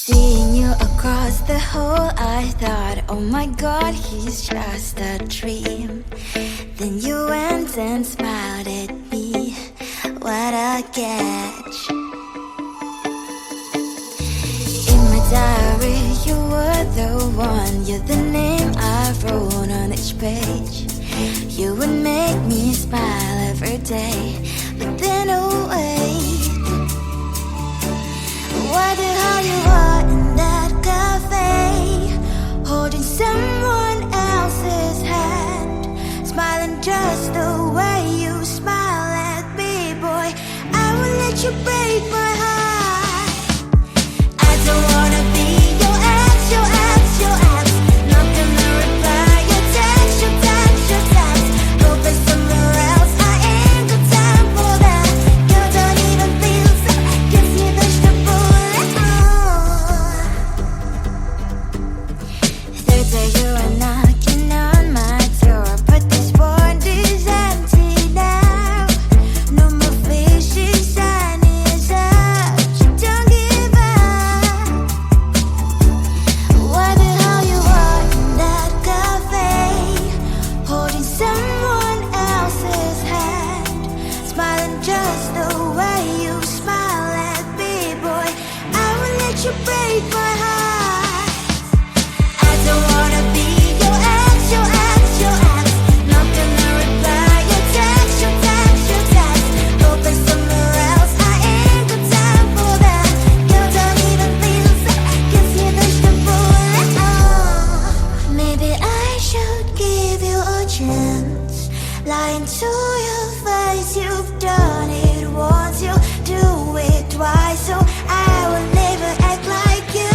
Seeing you across the hall, I thought, oh my god, he's just a dream. Then you went and smiled at me, what a catch. In my diary, you were the one, you're the name I wrote on each page. You would make me smile every day, but then oh wait, why the hell you are in that cafe, holding someone else's hand, smiling just the way you smile at me, boy. I will let you break my heart. I don't wanna be your ex, your ex, your ex. Not gonna reply your text, your text, your text. Go play somewhere else, I ain't got time for that. You don't even feel so, kiss me vegetable. Third day you are knocking on my door, but this one is empty now. No more fishes, sun is up. You don't give up. Why the hell you are in that cafe, holding someone else's hand, smiling just the way you smile at me, boy. I will let you break my heart. I don't wanna be your ex, your ex, your ex. Not gonna reply your text, your text, your text. Go play somewhere else, I ain't got time for that. You don't even feel so, kiss me vegetable. Maybe I should give you a chance. Lying to your face, you've done it once, you do it twice, so I will never act like you.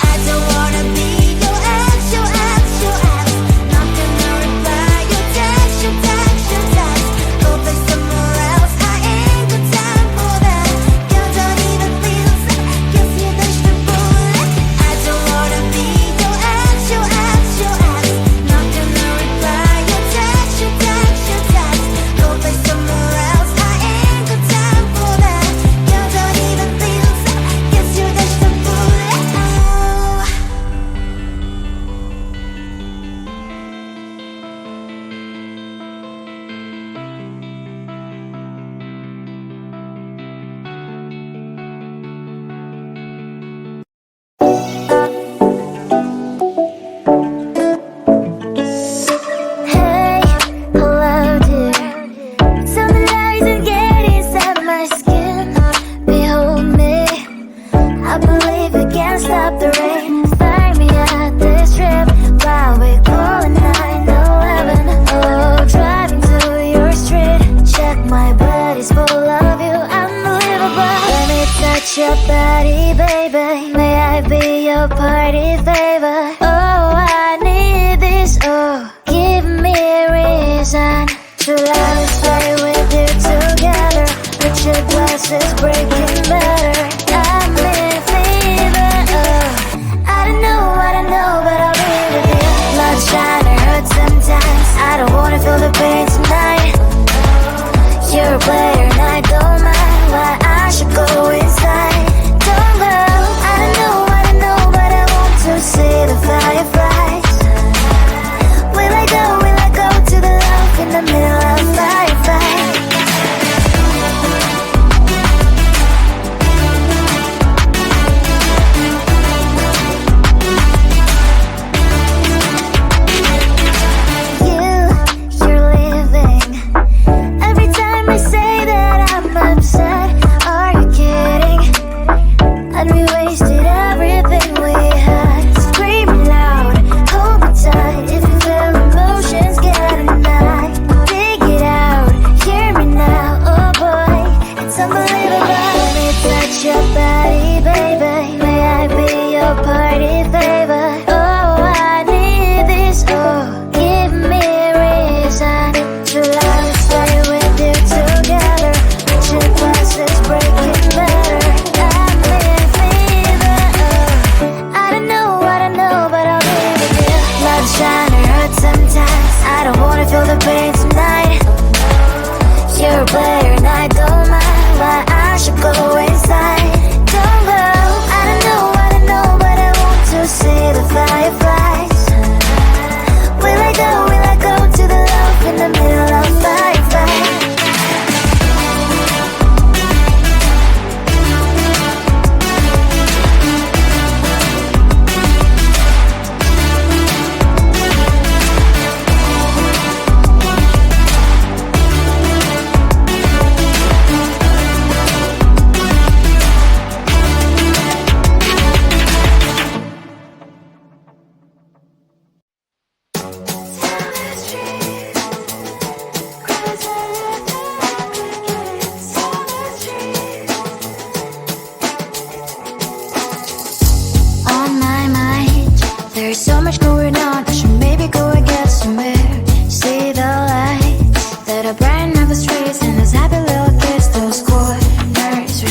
I don't wanna be your ex, your ex, your ex. Not gonna reply your text, your text, your text. Go play somewhere else, I ain't got time for that. You don't even feel so, kiss me vegetable. I don't wanna be your ex, your ex, your ex. Not gonna reply your text, your text, your text. Go play somewhere else, I ain't got time for that. You don't even feel so, kiss you vegetable. Hey, hello dear. Something isn't getting inside my skin. Behold me, I believe we can stop the rain. Find me at this trip while we're calling 911. Oh, driving to your street. Check my body's full of you, unbelievable. Let me touch your body, baby. May I be your party favor? Oh, I need this. Oh, give me a reason to let us play with you together. Put your glasses breaking better. I'm in fever. Oh, I don't know, but I'll be with you. Love trying to hurt sometimes. I don't wanna feel the pain tonight. You're a player and I don't mind. Why I should go inside. Don't go. I don't know, but I want to see the fireflies. Will I go to the love in the middle of firefight? You're leaving. Every time I say that I'm obsessed.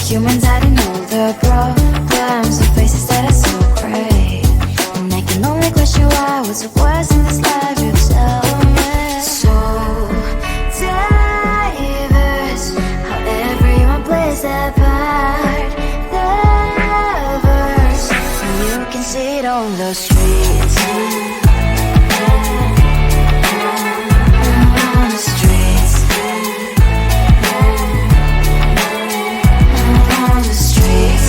humans hiding all the problems and faces that are so great. And I can only question why. What's the worst in this life? You tell me. So diverse, how everyone plays their part. The verse, and you can see it on the streets. On the streets. On the streets.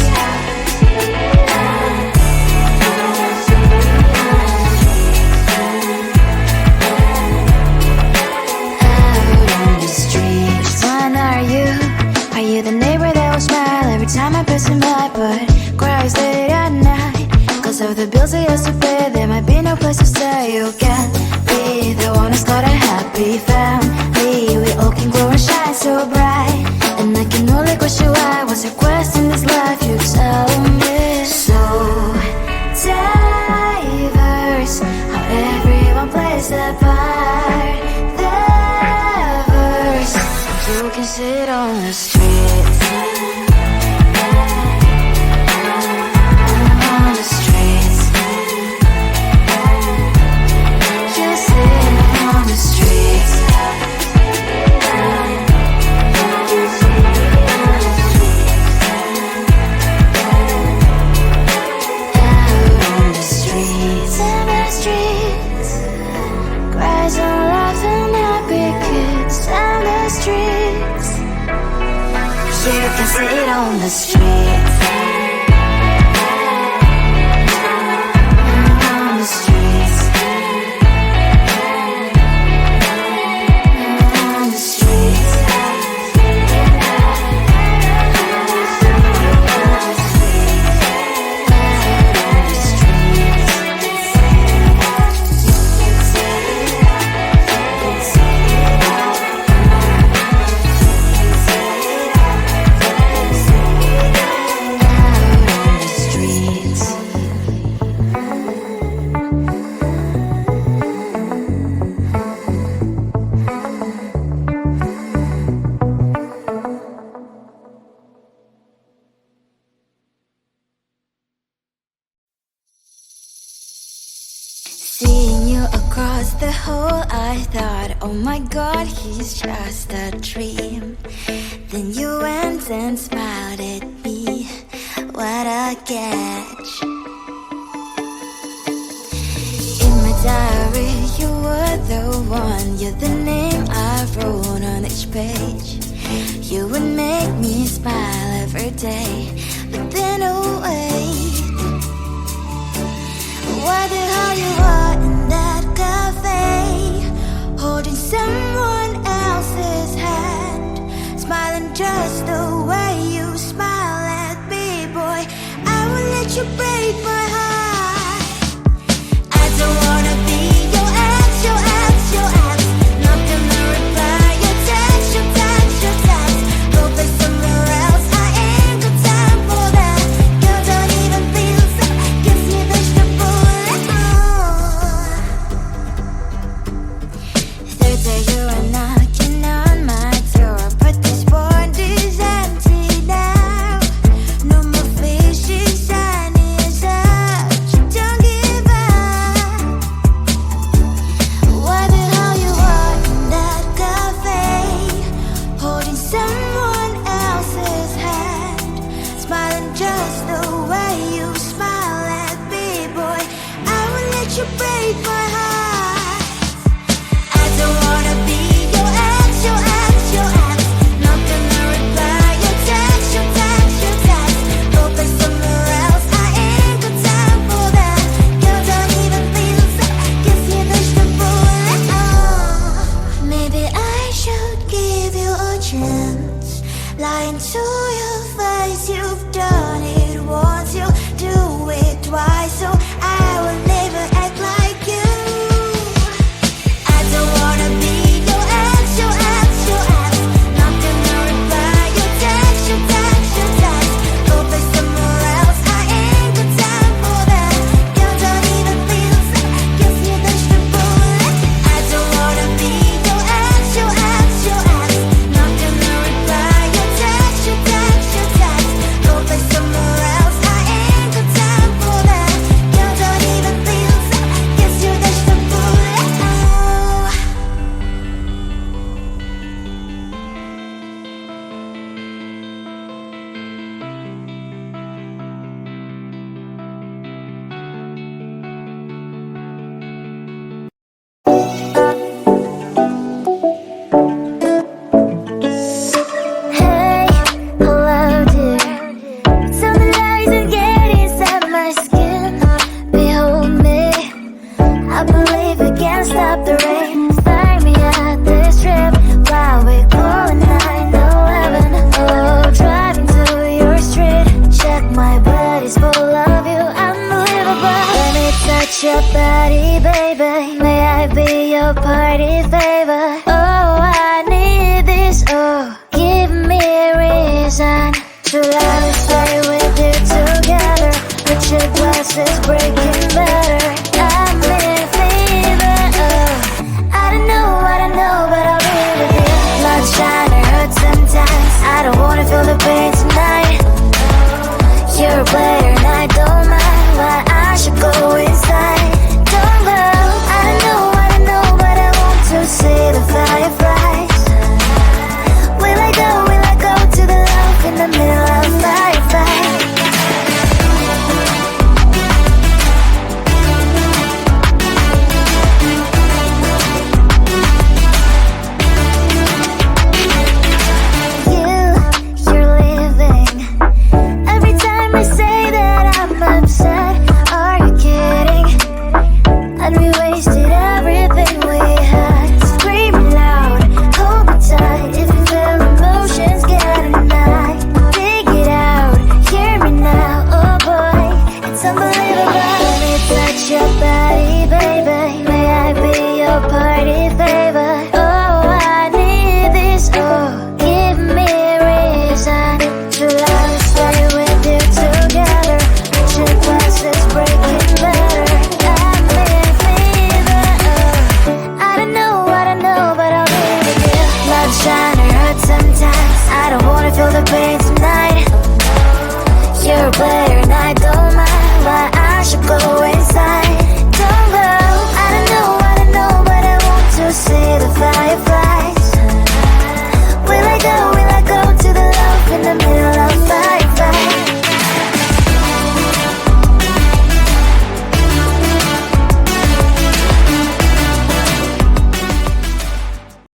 Are you the neighbor that will smile every time I pass him by, but cries late at night? Cause of the bills I used to pay, there might be no place to stay. You can be the one who's got a happy family. We all can glow and shine so bright. And I can only question why. What's your quest in this life? You tell me. So diverse, how everyone plays their part. The verse, you can sit on the streets. On the streets. You sit on the streets. Out on the streets. In the streets. Cries and laughs and happy kids. On the streets. You can sit on the streets. On the streets. On the streets. Seeing you across the hall, I thought, oh my god, he's just a dream. Then you went and smiled at me. What a catch. In my diary, you were the one. You're the name I wrote on each page. You would make me smile every day. But then, oh wait, what the hell you are in that cafe, holding someone else's hand, smiling just the way you smile at me, boy. I will let you break my heart. I don't wanna be your ex, your ex, your ex. Not gonna reply your text, your text, your text. Go play somewhere else, I ain't got time for that. Girl, don't even feel so, gives me vegetable. Thursday, you are knocking on my door, but this board is empty now. No more fishes, sun is up. You don't give up. What the hell you are in that cafe, holding someone else's hand, smiling just the way you smile at me, boy. I will let you break my heart. I don't wanna be your ex, your ex, your ex. Not gonna reply your text, your text, your text. Go play somewhere else, I ain't got time for that. Girl, don't even feel so, gives me vegetable. Maybe I should give you a chance. Lying to your face, you've done it once, you do it twice, so I will never act like you. I don't wanna be your ex, your ex, your ex. Not gonna reply your text, your text, your text. Go play somewhere else, I ain't got time for that. Girl, don't even feel so, gives me vegetable. I don't wanna be your ex, your ex, your ex. Not gonna reply your text, your text, your text. Should I stay with you together? Put your glasses breaking better. I'm in fever. I don't know, but I'll be with you. Blood shine, it hurts sometimes. I don't wanna feel the pain tonight. You're a player and I don't mind. Why I should go inside. Don't go. I don't know, but I want to see the fireflies. Will I go to the love in the middle of fireflies? You're leaving. Every time I say that I'm upset, are you kidding? And we wasted everything we had. Screaming loud, hold me tight. If you feel emotions getting high, dig it out, hear me now. Oh boy, it's unbelievable. Let me touch your body, baby. May I be your party favor? Oh, I need this. Oh, give me reason to love. Stay with you together. Put your glasses breaking better. I'm in fever. I don't know, but I'll be with you. Love shine, it hurts sometimes. I don't wanna feel the pain tonight.